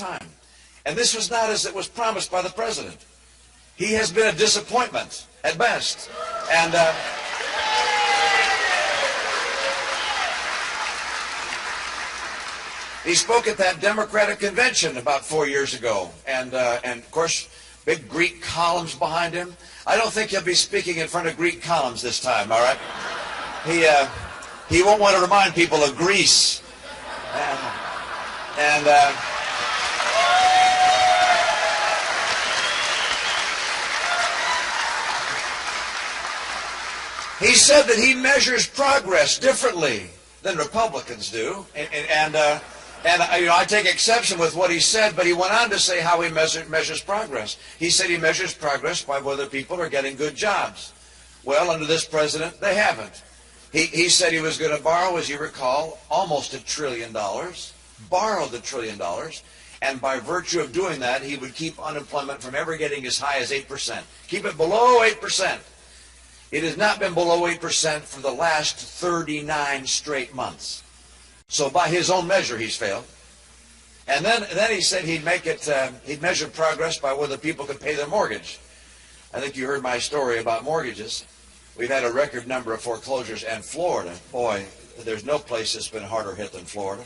time. And this was not as it was promised by the president. He has been a disappointment at best. And he spoke at that Democratic convention about 4 years ago. And of course, big Greek columns behind him. I don't think he'll be speaking in front of Greek columns this time, all right? He won't want to remind people of Greece. He said that he measures progress differently than Republicans do, and I take exception with what he said, but he went on to say how he measures progress. He said he measures progress by whether people are getting good jobs. Well, under this president, they haven't. He said he was going to borrow, as you recall, almost $1 trillion, borrowed $1 trillion, and by virtue of doing that, he would keep unemployment from ever getting as high as 8%. Keep it below 8%. It has not been below 8% for the last 39 straight months. So by his own measure, he's failed. And then he said he'd measure progress by whether people could pay their mortgage. I think you heard my story about mortgages. We've had a record number of foreclosures, and Florida, boy, there's no place that's been harder hit than Florida.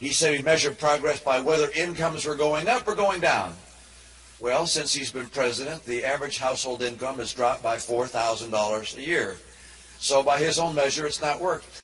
He said he measured progress by whether incomes were going up or going down. Well, since he's been president, the average household income has dropped by $4,000 a year. So by his own measure, it's not worked.